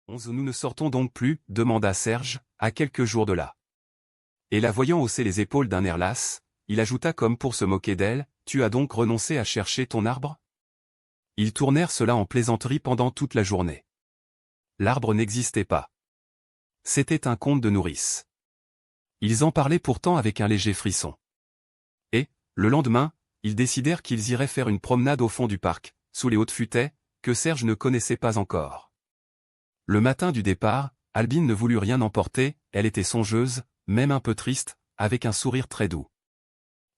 Nous ne sortons donc plus, demanda Serge, à quelques jours de là. Et la voyant hausser les épaules d'un air las, il ajouta comme pour se moquer d'elle, tu as donc renoncé à chercher ton arbre? Ils tournèrent cela en plaisanterie pendant toute la journée. L'arbre n'existait pas. C'était un conte de nourrice. Ils en parlaient pourtant avec un léger frisson. Et, le lendemain, ils décidèrent qu'ils iraient faire une promenade au fond du parc, sous les hautes futaies, que Serge ne connaissait pas encore. Le matin du départ, Albine ne voulut rien emporter, elle était songeuse, même un peu triste, avec un sourire très doux.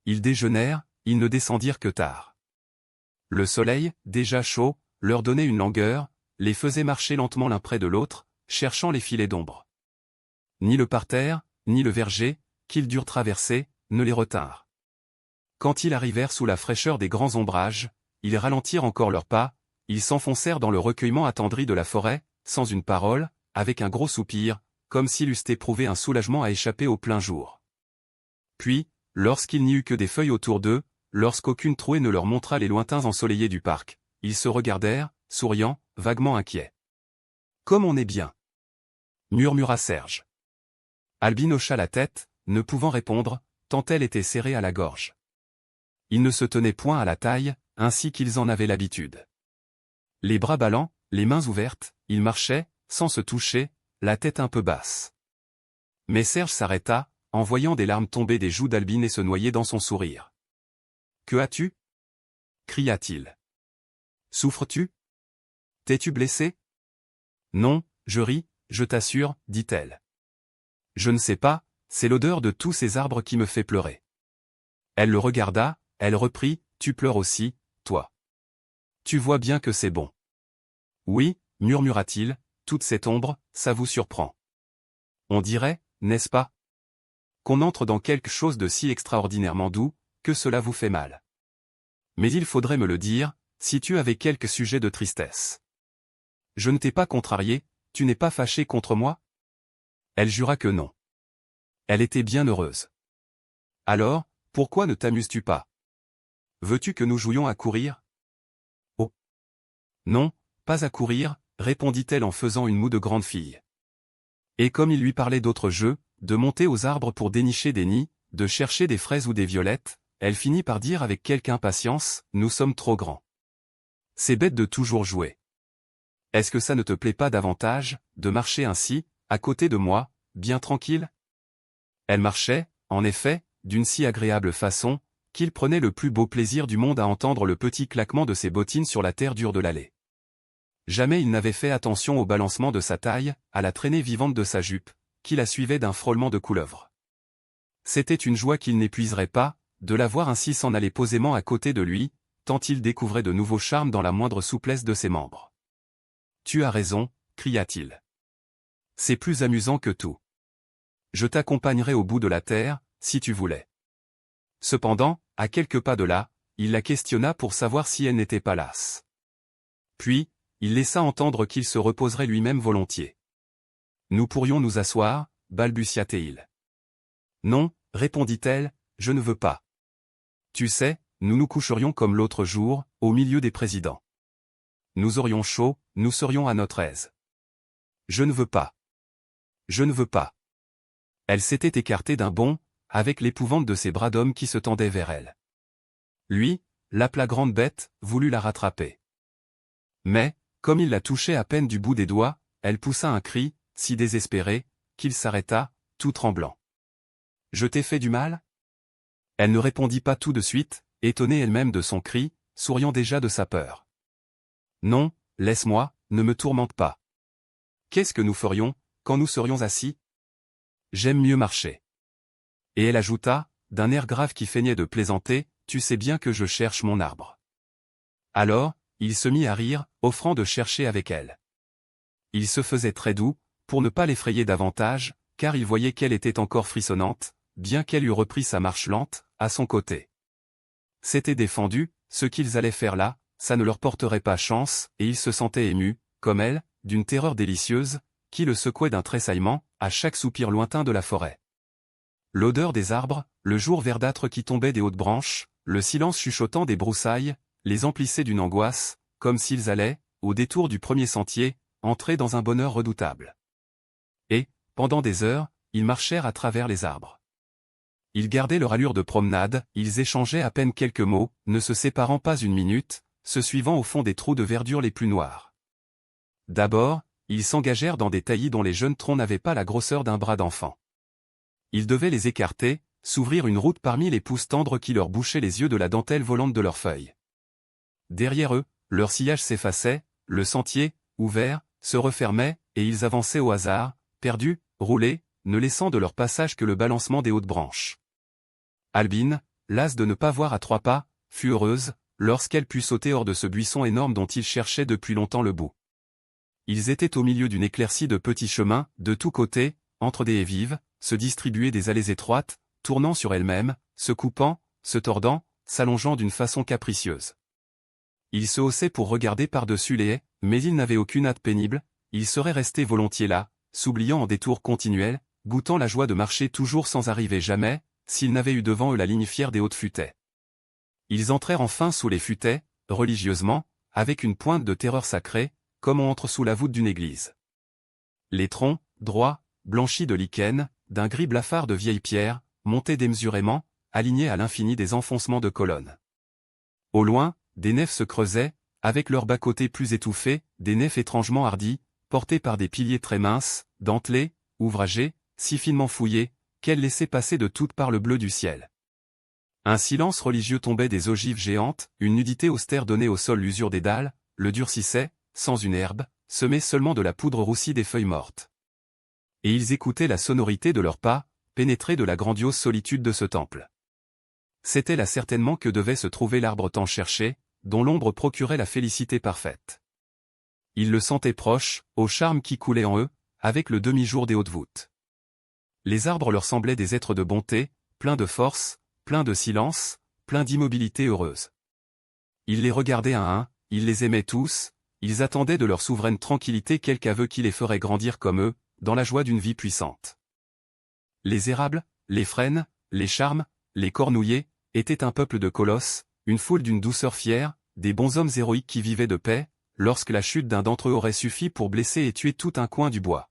Ils déjeunèrent, ils ne descendirent que tard. Le soleil, déjà chaud, leur donnait une langueur, les faisait marcher lentement l'un près de l'autre, cherchant les filets d'ombre. Ni le parterre, ni le verger, qu'ils durent traverser, ne les retinrent. Quand ils arrivèrent sous la fraîcheur des grands ombrages, ils ralentirent encore leurs pas, ils s'enfoncèrent dans le recueillement attendri de la forêt, sans une parole, avec un gros soupir, comme s'ils eussent éprouvé un soulagement à échapper au plein jour. Puis, lorsqu'il n'y eut que des feuilles autour d'eux, lorsqu'aucune trouée ne leur montra les lointains ensoleillés du parc, ils se regardèrent, souriant, vaguement inquiets. « Comme on est bien !» murmura Serge. Albine hocha la tête, ne pouvant répondre, tant elle était serrée à la gorge. Ils ne se tenaient point à la taille, ainsi qu'ils en avaient l'habitude. Les bras ballants, les mains ouvertes, ils marchaient, sans se toucher, la tête un peu basse. Mais Serge s'arrêta, en voyant des larmes tomber des joues d'Albine et se noyer dans son sourire. « Que as-tu » cria-t-il. « Souffres-tu ? T'es-tu blessé ? » « Non, je ris, je t'assure, dit-elle. « Je ne sais pas, c'est l'odeur de tous ces arbres qui me fait pleurer. » Elle le regarda, elle reprit, « Tu pleures aussi, toi. Tu vois bien que c'est bon. » « Oui, murmura-t-il, toute cette ombre, ça vous surprend. On dirait, n'est-ce pas, qu'on entre dans quelque chose de si extraordinairement doux, que cela vous fait mal. Mais il faudrait me le dire, si tu avais quelque sujet de tristesse. Je ne t'ai pas contrarié, tu n'es pas fâché contre moi ? Elle jura que non. Elle était bien heureuse. Alors, pourquoi ne t'amuses-tu pas ? Veux-tu que nous jouions à courir ? Oh. Non, pas à courir, répondit-elle en faisant une moue de grande fille. Et comme il lui parlait d'autres jeux, de monter aux arbres pour dénicher des nids, de chercher des fraises ou des violettes, elle finit par dire avec quelque impatience, « Nous sommes trop grands. C'est bête de toujours jouer. Est-ce que ça ne te plaît pas davantage, de marcher ainsi, à côté de moi, bien tranquille ?» Elle marchait, en effet, d'une si agréable façon, qu'il prenait le plus beau plaisir du monde à entendre le petit claquement de ses bottines sur la terre dure de l'allée. Jamais il n'avait fait attention au balancement de sa taille, à la traînée vivante de sa jupe, qui la suivait d'un frôlement de couleuvre. C'était une joie qu'il n'épuiserait pas, de la voir ainsi s'en aller posément à côté de lui, tant il découvrait de nouveaux charmes dans la moindre souplesse de ses membres. « Tu as raison, cria-t-il. C'est plus amusant que tout. Je t'accompagnerai au bout de la terre, si tu voulais. » Cependant, à quelques pas de là, il la questionna pour savoir si elle n'était pas lasse. Puis, il laissa entendre qu'il se reposerait lui-même volontiers. « Nous pourrions nous asseoir » balbutia-t-il. « Non, répondit-elle, je ne veux pas. Tu sais, nous nous coucherions comme l'autre jour, au milieu des présidents. Nous aurions chaud, nous serions à notre aise. Je ne veux pas. Je ne veux pas. » Elle s'était écartée d'un bond, avec l'épouvante de ses bras d'homme qui se tendaient vers elle. Lui, l'appela grande bête, voulut la rattraper. Mais, comme il la touchait à peine du bout des doigts, elle poussa un cri, si désespéré, qu'il s'arrêta, tout tremblant. « Je t'ai fait du mal ?» Elle ne répondit pas tout de suite, étonnée elle-même de son cri, souriant déjà de sa peur. « Non, laisse-moi, ne me tourmente pas. Qu'est-ce que nous ferions, quand nous serions assis ? J'aime mieux marcher. » Et elle ajouta, d'un air grave qui feignait de plaisanter, « Tu sais bien que je cherche mon arbre. » Alors, il se mit à rire, offrant de chercher avec elle. Il se faisait très doux, pour ne pas l'effrayer davantage, car il voyait qu'elle était encore frissonnante, bien qu'elle eût repris sa marche lente, à son côté. C'était défendu, ce qu'ils allaient faire là, ça ne leur porterait pas chance, et il se sentait ému, comme elle, d'une terreur délicieuse, qui le secouait d'un tressaillement, à chaque soupir lointain de la forêt. L'odeur des arbres, le jour verdâtre qui tombait des hautes branches, le silence chuchotant des broussailles, les emplissaient d'une angoisse, comme s'ils allaient, au détour du premier sentier, entrés dans un bonheur redoutable. Et, pendant des heures, ils marchèrent à travers les arbres. Ils gardaient leur allure de promenade, ils échangeaient à peine quelques mots, ne se séparant pas une minute, se suivant au fond des trous de verdure les plus noirs. D'abord, ils s'engagèrent dans des taillis dont les jeunes troncs n'avaient pas la grosseur d'un bras d'enfant. Ils devaient les écarter, s'ouvrir une route parmi les pousses tendres qui leur bouchaient les yeux de la dentelle volante de leurs feuilles. Derrière eux, leur sillage s'effaçait, le sentier, ouvert, se refermait, et ils avançaient au hasard, perdus, roulés, ne laissant de leur passage que le balancement des hautes branches. Albine, lasse de ne pas voir à 3 pas, fut heureuse, lorsqu'elle put sauter hors de ce buisson énorme dont ils cherchaient depuis longtemps le bout. Ils étaient au milieu d'une éclaircie de petits chemins, de tous côtés, entre des haies vives, se distribuaient des allées étroites, tournant sur elles-mêmes, se coupant, se tordant, s'allongeant d'une façon capricieuse. Ils se haussaient pour regarder par-dessus les haies, mais ils n'avaient aucune hâte pénible, ils seraient restés volontiers là, s'oubliant en détours continuels, goûtant la joie de marcher toujours sans arriver jamais, s'ils n'avaient eu devant eux la ligne fière des hautes futaies. Ils entrèrent enfin sous les futaies, religieusement, avec une pointe de terreur sacrée, comme on entre sous la voûte d'une église. Les troncs, droits, blanchis de lichen, d'un gris blafard de vieilles pierres, montaient démesurément, alignés à l'infini des enfoncements de colonnes. Au loin, des nefs se creusaient, avec leurs bas-côtés plus étouffés, des nefs étrangement hardies, portées par des piliers très minces, dentelés, ouvragés, si finement fouillés, qu'elles laissaient passer de toutes parts le bleu du ciel. Un silence religieux tombait des ogives géantes, une nudité austère donnait au sol l'usure des dalles, le durcissait, sans une herbe, semait seulement de la poudre roussie des feuilles mortes. Et ils écoutaient la sonorité de leurs pas, pénétrés de la grandiose solitude de ce temple. C'était là certainement que devait se trouver l'arbre tant cherché, dont l'ombre procurait la félicité parfaite. Ils le sentaient proche, au charme qui coulait en eux, avec le demi-jour des hautes voûtes. Les arbres leur semblaient des êtres de bonté, pleins de force, pleins de silence, pleins d'immobilité heureuse. Ils les regardaient un à un, ils les aimaient tous, ils attendaient de leur souveraine tranquillité quelque aveu qui les ferait grandir comme eux, dans la joie d'une vie puissante. Les érables, les frênes, les charmes, les cornouillers, étaient un peuple de colosses, une foule d'une douceur fière, des bonshommes héroïques qui vivaient de paix, lorsque la chute d'un d'entre eux aurait suffi pour blesser et tuer tout un coin du bois.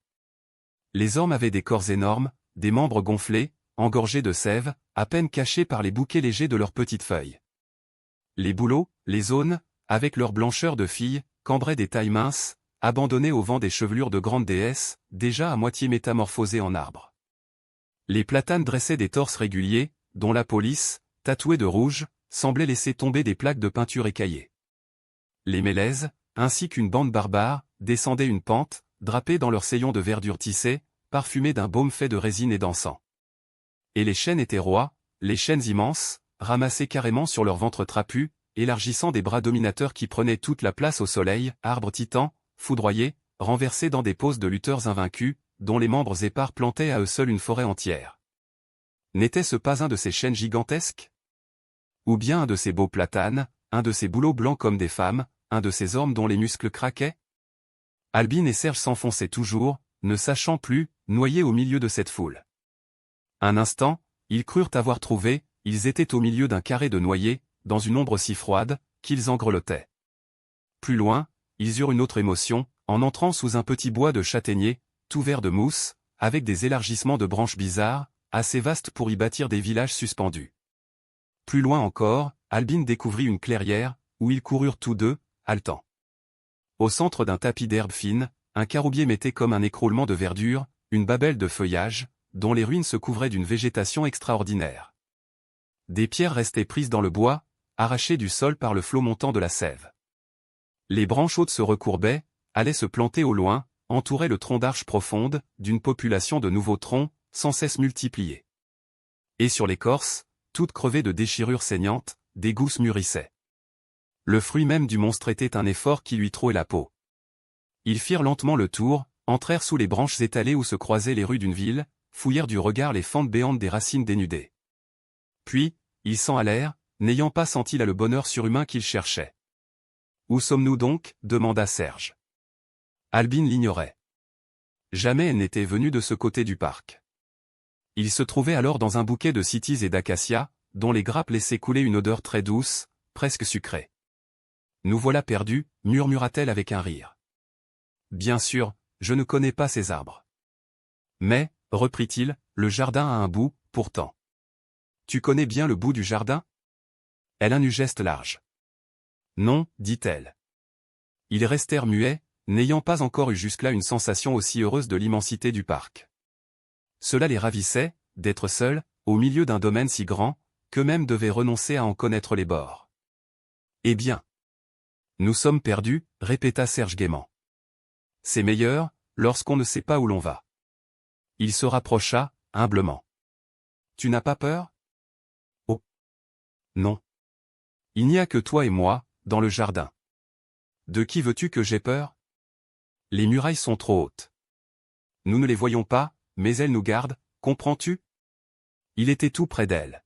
Les ormes avaient des corps énormes, des membres gonflés, engorgés de sève, à peine cachés par les bouquets légers de leurs petites feuilles. Les bouleaux, les aunes, avec leur blancheur de filles, cambraient des tailles minces, abandonnées au vent des chevelures de grandes déesses, déjà à moitié métamorphosées en arbres. Les platanes dressaient des torses réguliers, dont la police, tatouée de rouge, semblait laisser tomber des plaques de peinture écaillées. Les mélèzes, ainsi qu'une bande barbare, descendaient une pente, drapés dans leurs sillons de verdure tissée, parfumés d'un baume fait de résine et d'encens. Et les chênes étaient rois, les chênes immenses, ramassés carrément sur leur ventre trapu, élargissant des bras dominateurs qui prenaient toute la place au soleil, arbres titans, foudroyés, renversés dans des poses de lutteurs invaincus, dont les membres épars plantaient à eux seuls une forêt entière. N'était-ce pas un de ces chênes gigantesques? Ou bien un de ces beaux platanes, un de ces bouleaux blancs comme des femmes, un de ces ormes dont les muscles craquaient? Albine et Serge s'enfonçaient toujours, ne sachant plus, noyés au milieu de cette foule. Un instant, ils crurent avoir trouvé, ils étaient au milieu d'un carré de noyers, dans une ombre si froide, qu'ils en grelottaient. Plus loin, ils eurent une autre émotion, en entrant sous un petit bois de châtaigniers, tout vert de mousse, avec des élargissements de branches bizarres, assez vastes pour y bâtir des villages suspendus. Plus loin encore, Albine découvrit une clairière, où ils coururent tous deux, haletants. Au centre d'un tapis d'herbe fine, un caroubier mettait comme un écroulement de verdure, une babelle de feuillage, dont les ruines se couvraient d'une végétation extraordinaire. Des pierres restaient prises dans le bois, arrachées du sol par le flot montant de la sève. Les branches hautes se recourbaient, allaient se planter au loin, entouraient le tronc d'arche profonde, d'une population de nouveaux troncs, sans cesse multipliés. Et sur l'écorce, toute crevée de déchirures saignantes, des gousses mûrissaient. Le fruit même du monstre était un effort qui lui trouait la peau. Ils firent lentement le tour, entrèrent sous les branches étalées où se croisaient les rues d'une ville, fouillèrent du regard les fentes béantes des racines dénudées. Puis, ils s'en allèrent, n'ayant pas senti là le bonheur surhumain qu'ils cherchaient. « Où sommes-nous donc » demanda Serge. Albine l'ignorait. Jamais elle n'était venue de ce côté du parc. Il se trouvait alors dans un bouquet de cytises et d'acacias, dont les grappes laissaient couler une odeur très douce, presque sucrée. « Nous voilà perdus » murmura-t-elle avec un rire. bien sûr, je ne connais pas ces arbres. Mais, reprit-il, le jardin a un bout, pourtant. Tu connais bien le bout du jardin? Elle un geste large. Non, dit-elle. Ils restèrent muets, n'ayant pas encore eu jusque-là une sensation aussi heureuse de l'immensité du parc. Cela les ravissait, d'être seuls, au milieu d'un domaine si grand, qu'eux-mêmes devaient renoncer à en connaître les bords. Eh bien. Nous sommes perdus, répéta Serge gaiement. C'est meilleur, lorsqu'on ne sait pas où l'on va. Il se rapprocha, humblement. Tu n'as pas peur? Oh. Non. Il n'y a que toi et moi, dans le jardin. De qui veux-tu que j'aie peur? Les murailles sont trop hautes. Nous ne les voyons pas, mais elles nous gardent, comprends-tu? Il était tout près d'elle.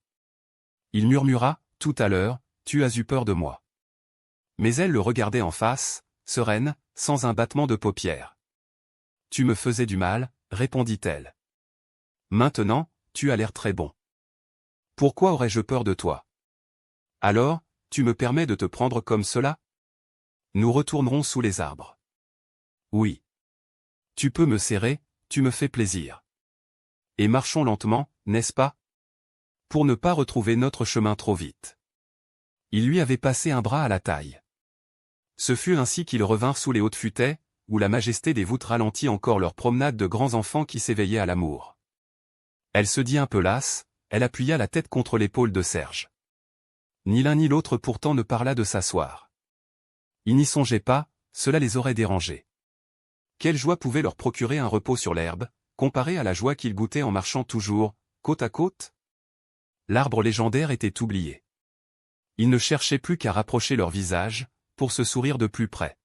Il murmura, tout à l'heure, tu as eu peur de moi. Mais elle le regardait en face, sereine, sans un battement de paupières. Tu me faisais du mal, répondit-elle. Maintenant, tu as l'air très bon. Pourquoi aurais-je peur de toi? Alors, tu me permets de te prendre comme cela? Nous retournerons sous les arbres. Oui. Tu peux me serrer, tu me fais plaisir. Et marchons lentement, n'est-ce pas? Pour ne pas retrouver notre chemin trop vite. Il lui avait passé un bras à la taille. Ce fut ainsi qu'ils revinrent sous les hautes futaies, où la majesté des voûtes ralentit encore leur promenade de grands enfants qui s'éveillaient à l'amour. Elle se dit un peu lasse, elle appuya la tête contre l'épaule de Serge. Ni l'un ni l'autre pourtant ne parla de s'asseoir. Ils n'y songeaient pas, cela les aurait dérangés. Quelle joie pouvait leur procurer un repos sur l'herbe, comparé à la joie qu'ils goûtaient en marchant toujours, côte à côte? L'arbre légendaire était oublié. Ils ne cherchaient plus qu'à rapprocher leur visage, pour se sourire de plus près.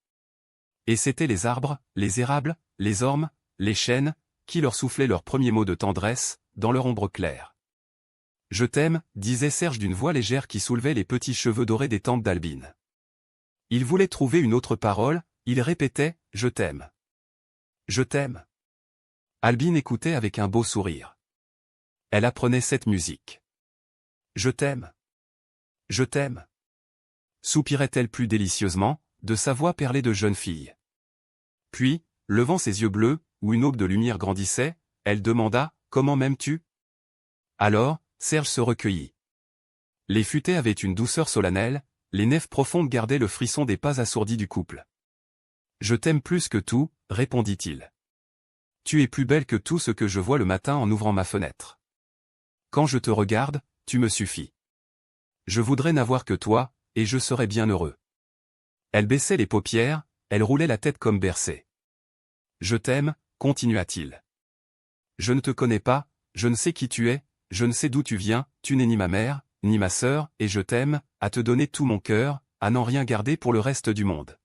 Et c'étaient les arbres, les érables, les ormes, les chênes, qui leur soufflaient leurs premiers mots de tendresse, dans leur ombre claire. « Je t'aime », disait Serge d'une voix légère qui soulevait les petits cheveux dorés des tempes d'Albine. Il voulait trouver une autre parole, il répétait « Je t'aime. Je t'aime. » Albine écoutait avec un beau sourire. Elle apprenait cette musique. « Je t'aime. Je t'aime. » Soupirait-elle plus délicieusement, de sa voix perlée de jeune fille. Puis, levant ses yeux bleus, où une aube de lumière grandissait, elle demanda « Comment m'aimes-tu » Alors, Serge se recueillit. Les futaies avaient une douceur solennelle, les nefs profondes gardaient le frisson des pas assourdis du couple. « Je t'aime plus que tout », répondit-il. « Tu es plus belle que tout ce que je vois le matin en ouvrant ma fenêtre. Quand je te regarde, tu me suffis. Je voudrais n'avoir que toi, et je serais bien heureux. » Elle baissait les paupières, elle roulait la tête comme bercée. « Je t'aime », continua-t-il. « Je ne te connais pas, je ne sais qui tu es, je ne sais d'où tu viens, tu n'es ni ma mère, ni ma sœur, et je t'aime, à te donner tout mon cœur, à n'en rien garder pour le reste du monde.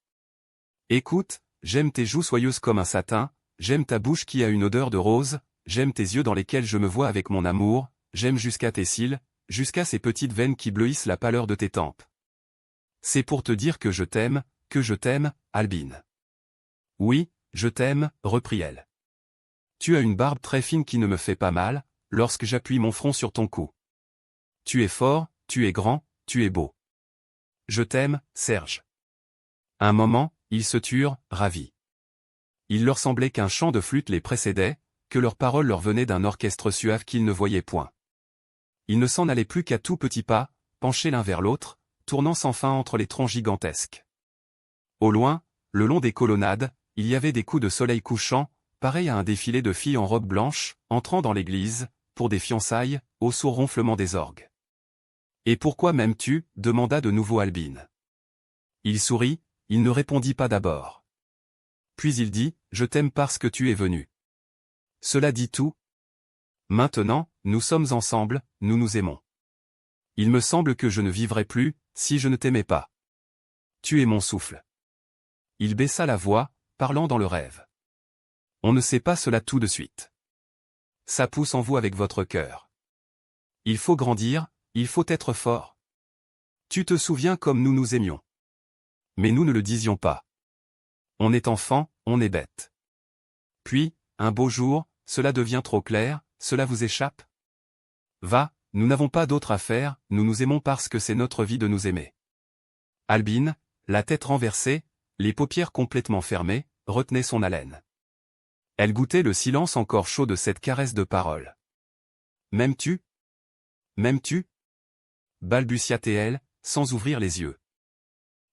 Écoute, j'aime tes joues soyeuses comme un satin, j'aime ta bouche qui a une odeur de rose, j'aime tes yeux dans lesquels je me vois avec mon amour, j'aime jusqu'à tes cils, jusqu'à ces petites veines qui bleuissent la pâleur de tes tempes. C'est pour te dire que je t'aime, Albine. » « Oui, je t'aime, reprit-elle. Tu as une barbe très fine qui ne me fait pas mal, lorsque j'appuie mon front sur ton cou. Tu es fort, tu es grand, tu es beau. Je t'aime, Serge. » Un moment, ils se turent, ravis. Il leur semblait qu'un chant de flûte les précédait, que leurs paroles leur venaient d'un orchestre suave qu'ils ne voyaient point. Ils ne s'en allaient plus qu'à tout petits pas, penchés l'un vers l'autre, tournant sans fin entre les troncs gigantesques. Au loin, le long des colonnades, il y avait des coups de soleil couchant, pareils à un défilé de filles en robe blanche, entrant dans l'église, pour des fiançailles, au sourd ronflement des orgues. « Et pourquoi m'aimes-tu » demanda de nouveau Albine. Il sourit, il ne répondit pas d'abord. Puis il dit « Je t'aime parce que tu es venu. » Cela dit tout. Maintenant, nous sommes ensemble, nous nous aimons. Il me semble que je ne vivrais plus, si je ne t'aimais pas. Tu es mon souffle. Il baissa la voix, parlant dans le rêve. On ne sait pas cela tout de suite. Ça pousse en vous avec votre cœur. Il faut grandir, il faut être fort. Tu te souviens comme nous nous aimions. Mais nous ne le disions pas. On est enfant, on est bête. Puis, un beau jour, cela devient trop clair, cela vous échappe. Va, nous n'avons pas d'autre à faire, nous nous aimons parce que c'est notre vie de nous aimer. Albine, la tête renversée, les paupières complètement fermées, retenait son haleine. Elle goûtait le silence encore chaud de cette caresse de parole. « M'aimes-tu ? M'aimes-tu » balbutia-t-elle, sans ouvrir les yeux.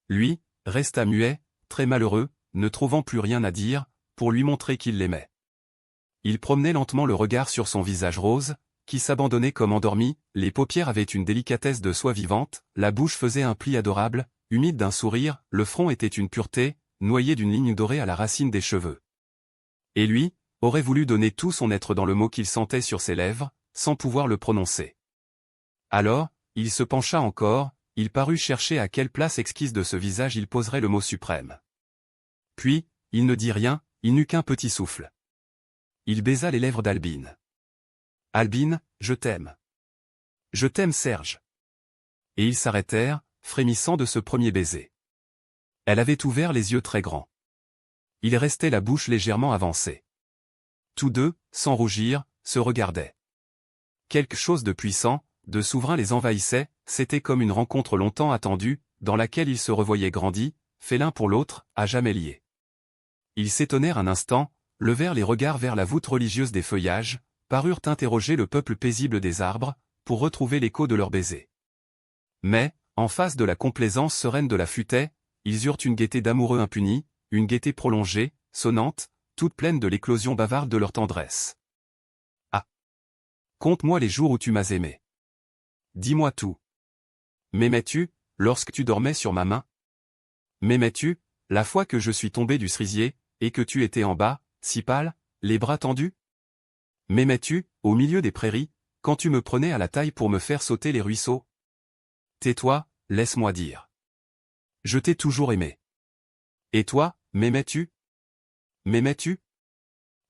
Lui, resta muet, très malheureux, ne trouvant plus rien à dire, pour lui montrer qu'il l'aimait. Il promenait lentement le regard sur son visage rose, qui s'abandonnait comme endormi, les paupières avaient une délicatesse de soie vivante, la bouche faisait un pli adorable, humide d'un sourire, le front était une pureté, noyé d'une ligne dorée à la racine des cheveux. Et lui, aurait voulu donner tout son être dans le mot qu'il sentait sur ses lèvres, sans pouvoir le prononcer. Alors, il se pencha encore, il parut chercher à quelle place exquise de ce visage il poserait le mot suprême. Puis, il ne dit rien, il n'eut qu'un petit souffle. Il baisa les lèvres d'Albine. « Albine, je t'aime. Je t'aime, Serge. » Et ils s'arrêtèrent, frémissant de ce premier baiser. Elle avait ouvert les yeux très grands. Il restait la bouche légèrement avancée. Tous deux, sans rougir, se regardaient. Quelque chose de puissant, de souverain les envahissait, c'était comme une rencontre longtemps attendue, dans laquelle ils se revoyaient grandis, faits l'un pour l'autre, à jamais liés. Ils s'étonnèrent un instant, levèrent les regards vers la voûte religieuse des feuillages, parurent interroger le peuple paisible des arbres, pour retrouver l'écho de leur baiser. Mais, en face de la complaisance sereine de la futaie, ils eurent une gaieté d'amoureux impunis, une gaieté prolongée, sonnante, toute pleine de l'éclosion bavarde de leur tendresse. « Ah ! Conte-moi les jours où tu m'as aimé. Dis-moi tout. M'aimais-tu, lorsque tu dormais sur ma main? M'aimais-tu, la fois que je suis tombé du cerisier, et que tu étais en bas, si pâle, les bras tendus? M'aimais-tu, au milieu des prairies, quand tu me prenais à la taille pour me faire sauter les ruisseaux? Tais-toi, laisse-moi dire. Je t'ai toujours aimé. Et toi, m'aimais-tu? M'aimais-tu? »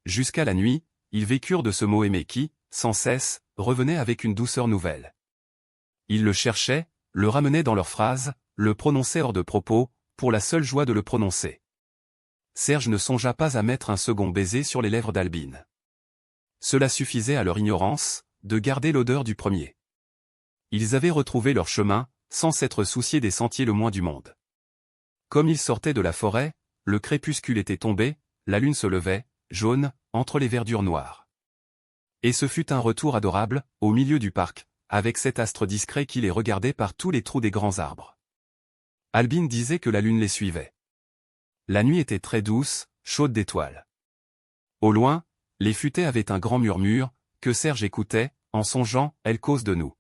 Jusqu'à la nuit, ils vécurent de ce mot aimé qui, sans cesse, revenait avec une douceur nouvelle. Ils le cherchaient, le ramenaient dans leurs phrases, le prononçaient hors de propos, pour la seule joie de le prononcer. Serge ne songea pas à mettre un second baiser sur les lèvres d'Albine. Cela suffisait à leur ignorance, de garder l'odeur du premier. Ils avaient retrouvé leur chemin, sans s'être souciés des sentiers le moins du monde. Comme ils sortaient de la forêt, le crépuscule était tombé, la lune se levait, jaune, entre les verdures noires. Et ce fut un retour adorable, au milieu du parc, avec cet astre discret qui les regardait par tous les trous des grands arbres. Albine disait que la lune les suivait. La nuit était très douce, chaude d'étoiles. Au loin, les futaies avaient un grand murmure, que Serge écoutait, en songeant, elle cause de nous.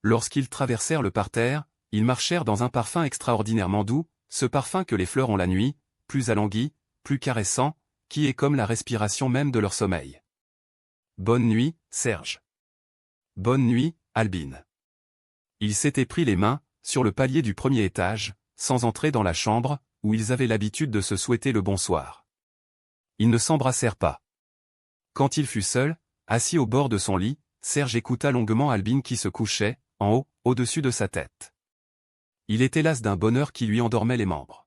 Lorsqu'ils traversèrent le parterre, ils marchèrent dans un parfum extraordinairement doux, ce parfum que les fleurs ont la nuit, plus alangui, plus caressant, qui est comme la respiration même de leur sommeil. Bonne nuit, Serge. Bonne nuit, Albine. Ils s'étaient pris les mains, sur le palier du premier étage, sans entrer dans la chambre, où ils avaient l'habitude de se souhaiter le bonsoir. Ils ne s'embrassèrent pas. Quand il fut seul, assis au bord de son lit, Serge écouta longuement Albine qui se couchait, en haut, au-dessus de sa tête. Il était las d'un bonheur qui lui endormait les membres.